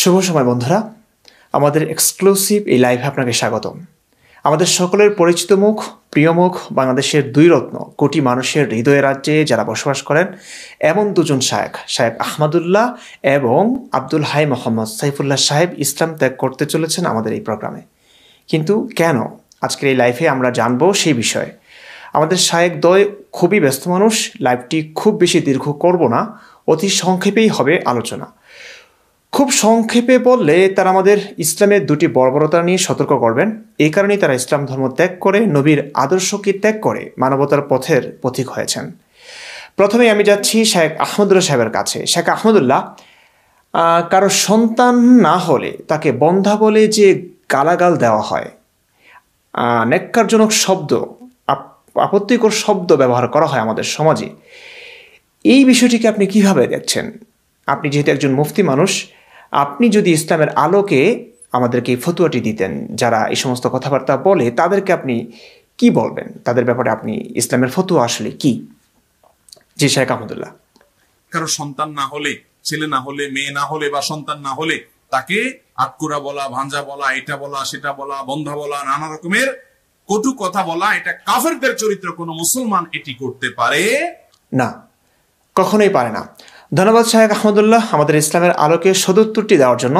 শুভ সময় বন্ধুরা, আমাদের এক্সক্লুসিভ এই লাইভে আপনাকে স্বাগতম। আমাদের সকলের পরিচিত মুখ, প্রিয় মুখ, বাংলাদেশের দুই রত্ন, কোটি মানুষের হৃদয় রাজ্যে যারা বসবাস করেন এমন দুজন শায়েখ, শায়েখ আহমদুল্লাহ এবং আব্দুল হাই মোহাম্মদ সাইফুল্লাহ সাহেব ইসলাম ত্যাগ করতে চলেছেন আমাদের এই প্রোগ্রামে। কিন্তু কেন? আজকের এই লাইভে আমরা জানবো সেই বিষয়ে। আমাদের শায়েখ দ্বয় খুবই ব্যস্ত মানুষ, লাইভটি খুব বেশি দীর্ঘ করব না, অতি সংক্ষেপেই হবে আলোচনা। খুব সংক্ষেপে বললে তারা আমাদের ইসলামের দুটি বর্বরতা নিয়ে সতর্ক করবেন। এই কারণেই তারা ইসলাম ধর্ম ত্যাগ করে, নবীর আদর্শকে ত্যাগ করে মানবতার পথের পথিক হয়েছেন। প্রথমে আমি যাচ্ছি শায়েখ আহমদুল্লাহ সাহেবের কাছে। শায়েখ আহমদুল্লাহ কারো সন্তান না হলে তাকে বন্ধা বলে যে গালাগাল দেওয়া হয়, ন্যাক্কারজনক শব্দ, আপত্তিকর শব্দ ব্যবহার করা হয় আমাদের সমাজে, এই বিষয়টিকে আপনি কিভাবে দেখছেন? আপনি যেহেতু একজন মুফতি মানুষ, আপনি যদি ইসলামের আলোকে আমাদেরকে এই ফতুয়াটি দিতেন, যারা এই সমস্ত কথাবার্তা বলে তাদেরকে আপনি কি বলবেন? তাদের ব্যাপারে আপনি ইসলামের ফতুয়া আসলে কি? জি শায়েখ আহমদুল্লাহ। কারো সন্তান না হলে, ছেলে না হলে, মেয়ে না হলে বা সন্তান না হলে তাকে আটকুরা বলা, ভাঞ্জা বলা, এটা বলা, সেটা বলা, বন্ধা বলা, নানা রকমের কটু কথা বলা, এটা কাফেরদের চরিত্র। কোন মুসলমান এটি করতে পারে না, কখনোই পারে না। ধন্যবাদ শায়েখ আহমদুল্লাহ আমাদের ইসলামের আলোকে সদুত্তরটি দেওয়ার জন্য।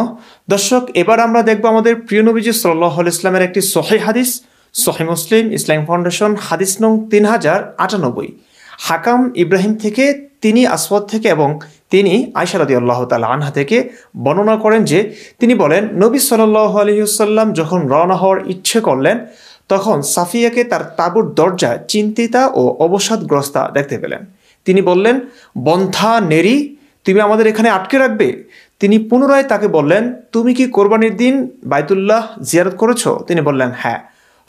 দর্শক, এবার আমরা দেখব আমাদের প্রিয় নবীজি সাল্লাল্লাহু আলাইহি ইসলামের একটি সহিহ হাদিস, সহিহ মুসলিম, ইসলাম ফাউন্ডেশন, হাদিস নং 3098, হাকাম ইব্রাহিম থেকে, তিনি আসওয়াদ থেকে এবং তিনি আয়েশা রাদিয়াল্লাহু তাআলা আনহা থেকে বর্ণনা করেন যে তিনি বলেন, নবী সাল্লাল্লাহু আলাইহি ওয়াসাল্লাম যখন রওনা হওয়ার ইচ্ছে করলেন তখন সাফিয়াকে তার তাঁবুর দরজায় চিন্তিতা ও অবসাদগ্রস্তা দেখতে পেলেন। তিনি বললেন, বন্থা নেরি, তুমি আমাদের এখানে আটকে রাখবে? তিনি পুনরায় তাকে বললেন, তুমি কি কোরবানির দিন বাইতুল্লাহ জিয়ারত করেছো? তিনি বললেন, হ্যাঁ।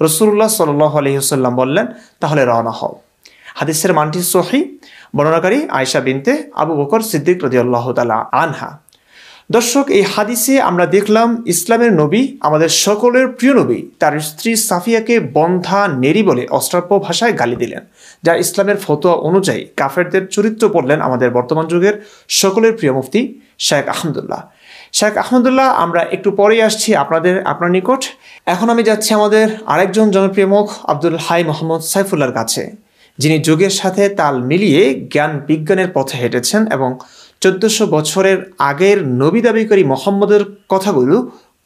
রাসূলুল্লাহ সাল্লাল্লাহু আলাইহি ওয়াসাল্লাম বললেন, তাহলে রওনা হও। হাদিসের মানটি সহিহ, বর্ণনাকারী আয়েশা বিনতে আবু বকর সিদ্দিক রাদিয়াল্লাহু তাআলা আনহা। দর্শক, এই হাদিসে আমরা দেখলাম ইসলামের নবী, আমাদের সকলের প্রিয় নবী, তার স্ত্রী সাফিয়াকে বন্ধা নেরি বলে অশ্রাব্য ভাষায় গালি দিলেন, যা ইসলামের ফতোয়া অনুযায়ী কাফেরদের চরিত্র পড়লেন আমাদের বর্তমান যুগের সকলের প্রিয় মুফতি শায়েখ আহমদুল্লাহ। শায়েখ আহমদুল্লাহ, আমরা একটু পরেই আসছি আপনার নিকট। এখন আমি যাচ্ছি আমাদের আরেকজন জনপ্রিয় মুখ আব্দুল হাই মোহাম্মদ সাইফুল্লাহর কাছে, যিনি যুগের সাথে তাল মিলিয়ে জ্ঞান বিজ্ঞানের পথে হেঁটেছেন এবং 1400 বছরের আগের নবী দাবিকারী মোহাম্মদের কথাগুলো,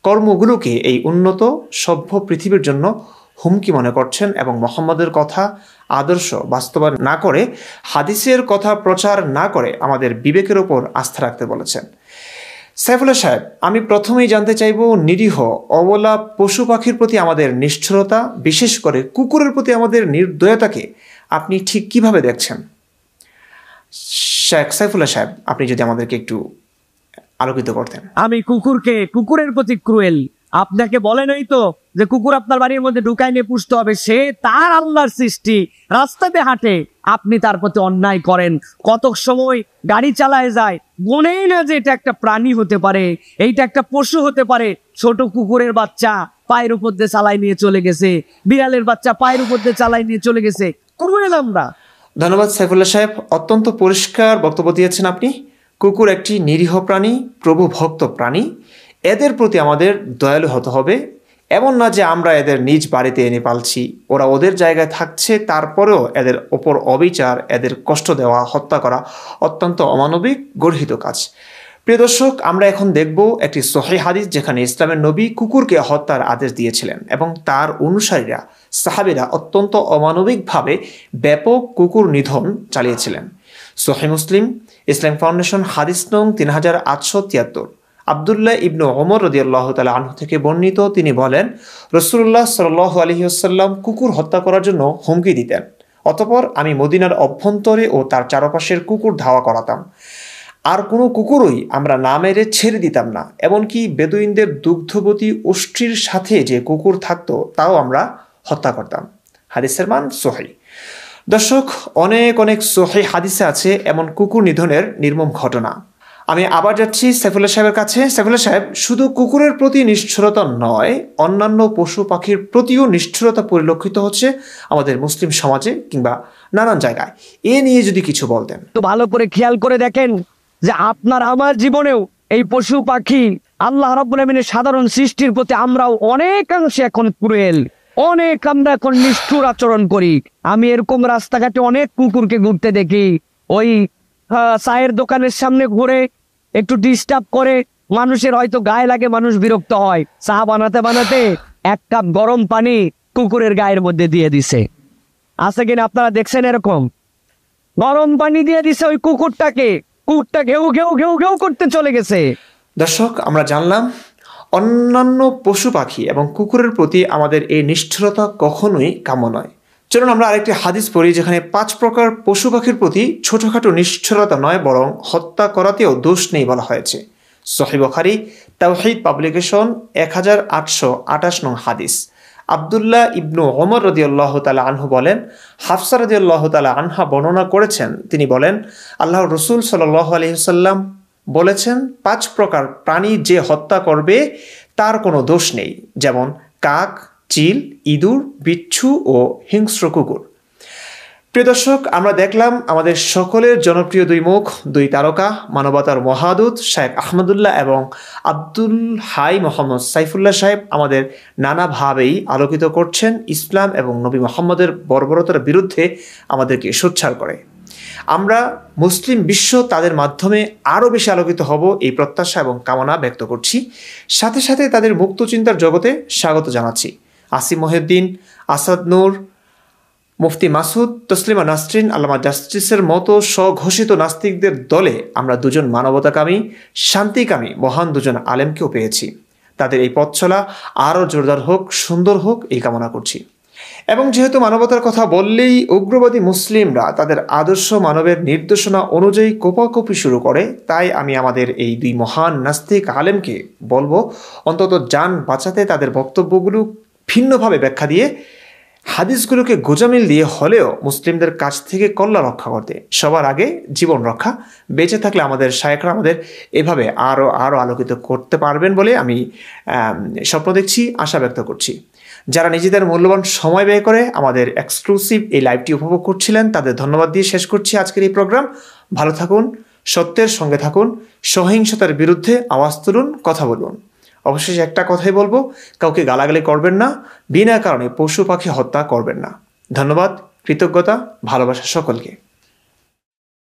কর্মগুলোকে এই উন্নত সভ্য পৃথিবীর জন্য হুমকি মনে করছেন এবং মোহাম্মদের কথা, আদর্শ বাস্তবায়ন না করে, হাদিসের কথা প্রচার না করে আমাদের বিবেকের ওপর আস্থা রাখতে বলেছেন। সাইফুল্লাহ সাহেব, আমি প্রথমেই জানতে চাইব, নিরীহ অবলা পশু পাখির প্রতি আমাদের নিষ্ঠুরতা, বিশেষ করে কুকুরের প্রতি আমাদের নির্দয়তাকে আপনি ঠিক কিভাবে দেখছেন? শেখ সাইফুল্লাহ সাহেব, আপনি যদি আমাদেরকে একটু আলোকিত করতেন। আমি কুকুরের প্রতি ক্রুয়েল? আপনাকে বলেনই তো যে কুকুর আপনার বাড়ির মধ্যে ঢুকাই নিয়ে পুষতে হবে, সে তার আল্লাহর সৃষ্টি, রাস্তাতে হাঁটে, আপনি তার প্রতি অন্যায় করেন। কত সময় গাড়ি চালায় যায়, মনেই না যে এটা একটা প্রাণী হতে পারে, এইটা একটা পশু হতে পারে। ছোট কুকুরের বাচ্চা পায়ের উপর দিয়ে চালাই নিয়ে চলে গেছে, বিড়ালের বাচ্চা পায়ের উপর দিয়ে চালাই নিয়ে চলে গেছে, ক্রুয়েল আমরা। ধন্যবাদ সাইফুল্লাহ সাহেব, অত্যন্ত পরিষ্কার বক্তব্য দিয়েছেন আপনি। কুকুর একটি নিরীহ প্রাণী, প্রভু ভক্ত প্রাণী, এদের প্রতি আমাদের দয়ালু হতে হবে। এমন না যে আমরা এদের নিজ বাড়িতে এনে পালছি, ওরা ওদের জায়গায় থাকছে, তারপরেও এদের ওপর অবিচার, এদের কষ্ট দেওয়া, হত্যা করা অত্যন্ত অমানবিক, গর্হিত কাজ। প্রিয় দর্শক, আমরা এখন দেখব একটি সহিহ হাদিস যেখানে ইসলামের নবী কুকুরকে হত্যার আদেশ দিয়েছিলেন এবং তার অনুসারীরা, সাহাবীরা অত্যন্ত অমানবিকভাবে ব্যাপক কুকুর নিধন চালিয়েছিলেন। সহিহ মুসলিম, ইসলাম ফাউন্ডেশন, হাদিস নং 3873, আব্দুল্লাহ ইবনু ওমর রাদিয়াল্লাহু তাআলা আনহু থেকে বর্ণিত। তিনি বলেন, রাসূলুল্লাহ সাল্লাল্লাহু আলাইহি ওয়াসাল্লাম কুকুর হত্যা করার জন্য হুমকি দিতেন। অতঃপর আমি মদিনার অভ্যন্তরে ও তার চারপাশের কুকুর ধাওয়া করাতাম। আর কোনো কুকুরই আমরা না মেরে ছেড়ে দিতাম না, এমনকি বেদুইনদের দুগ্ধবতী উষ্ট্রির সাথে যে কুকুর থাকতো তাও আমরা হত্যা করতাম। হাদিসের মান সহিহ। দর্শক, অনেক অনেক সহিহ হাদিসে আছে এমন কুকুর নিধনের নির্মম ঘটনা। আমি আবার যাচ্ছি সাইফুল্লাহ সাহেবের কাছে। সাইফুল্লাহ সাহেব, শুধু কুকুরের প্রতি নিষ্ঠুরতা নয়, অন্যান্য পশু পাখির প্রতিও নিষ্ঠুরতা পরিলক্ষিত হচ্ছে আমাদের মুসলিম সমাজে কিংবা নানান জায়গায়। এ নিয়ে যদি কিছু বলতেন। তো ভালো করে খেয়াল করে দেখেন যে আপনার আমার জীবনেও এই পশু পাখি আল্লাহ রাব্বুল আমিনের সাধারণ সৃষ্টির প্রতি আমরাও অনেকাংশে এখন ক্রুয়েল, আমরা এখন নিষ্ঠুর আচরণ করি। আমি এরকম রাস্তাঘাটে অনেক কুকুরকে ঘুরতে দেখি, ওই চায়ের দোকানের সামনে ঘুরে একটু ডিস্টার্ব করে, মানুষের হয়তো গায়ে লাগে, মানুষ বিরক্ত হয়, চা বানাতে বানাতে 1 কাপ গরম পানি কুকুরের গায়ের মধ্যে দিয়ে দিছে। আছে কিনা আপনারা দেখছেন এরকম? গরম পানি দিয়ে দিছে ওই কুকুরটাকে, কুকুরটা ঘেউ ঘেউ ঘেউ ঘেউ করতে চলে গেছে। দর্শক, আমরা জানলাম অন্যান্য পশু পাখি এবং কুকুরের প্রতি আমাদের এই নিষ্ঠুরতা কখনোই কাম্য নয়। চলুন আমরা আরেকটি হাদিস পড়ি, যেখানে 5 প্রকার পশু পাখির প্রতি ছোটখাটো নিষ্ঠুরতা নয়, বরং হত্যা করাতেও দোষ নেই বলা হয়েছে। সহিহ বুখারী তাওহীদ পাবলিকেশন 1828 নং হাদিস। আব্দুল্লাহ ইবনু ওমর রাদিয়াল্লাহু তাআলা আনহু বলেন, হাফসা রাদিয়াল্লাহু তাআলা আনহা বর্ণনা করেছেন, তিনি বলেন, আল্লাহর রাসূল সাল্লাল্লাহু আলাইহি ওয়াসাল্লাম বলেছেন, 5 প্রকার প্রাণী যে হত্যা করবে তার কোনো দোষ নেই, যেমন কাক, চিল, ইঁদুর, বিচ্ছু ও হিংস্র কুকুর। প্রিয় দর্শক, আমরা দেখলাম আমাদের সকলের জনপ্রিয় 2 মুখ, 2 তারকা, মানবতার মহাদূত শায়েখ আহমদুল্লাহ এবং আব্দুল হাই মোহাম্মদ সাইফুল্লাহ সাহেব আমাদের নানাভাবেই আলোকিত করছেন ইসলাম এবং নবী মুহাম্মদের বর্বরতার বিরুদ্ধে আমাদেরকে সোচ্চার করে। আমরা মুসলিম বিশ্ব তাদের মাধ্যমে আরও বেশি আলোকিত হব এই প্রত্যাশা এবং কামনা ব্যক্ত করছি। সাথে সাথে তাদের মুক্ত চিন্তার জগতে স্বাগত জানাচ্ছি। আসিম মহিউদ্দিন, আসাদ নূর, মুফতি মাসুদ, তসলিমা নাসরিন, আল্লামা জাস্টিসের মতো স্বঘোষিত নাস্তিকদের দলে আমরা 2জন মানবতাকামী, শান্তিকামী মহান 2জন আলেমকেও পেয়েছি। তাদের এই পথ চলা আরও জোরদার হোক, সুন্দর হোক, এই কামনা করছি। এবং যেহেতু মানবতার কথা বললেই উগ্রবাদী মুসলিমরা তাদের আদর্শ মানবের নির্দেশনা অনুযায়ী কোপাকুপি শুরু করে, তাই আমি আমাদের এই 2 মহান নাস্তিক আলেমকে বলবো, অন্তত যান বাঁচাতে তাদের বক্তব্যগুলো ভিন্নভাবে ব্যাখ্যা দিয়ে, হাদিসগুলোকে গোজামিল দিয়ে হলেও মুসলিমদের কাছ থেকে কল্লা রক্ষা করতে, সবার আগে জীবন রক্ষা। বেঁচে থাকলে আমাদের শায়েখরা আমাদের এভাবে আরও আলোকিত করতে পারবেন বলে আমি স্বপ্ন দেখছি, আশা ব্যক্ত করছি। যারা নিজেদের মূল্যবান সময় ব্যয় করে আমাদের এক্সক্লুসিভ এই লাইভটি উপভোগ করছিলেন, তাদের ধন্যবাদ দিয়ে শেষ করছি আজকের এই প্রোগ্রাম। ভালো থাকুন, সত্যের সঙ্গে থাকুন, সহিংসতার বিরুদ্ধে আওয়াজ তুলুন, কথা বলুন। অবশেষে একটা কথাই বলবো, কাউকে গালাগালি করবেন না, বিনা কারণে পশু পাখি হত্যা করবেন না। ধন্যবাদ, কৃতজ্ঞতা, ভালোবাসা সকলকে।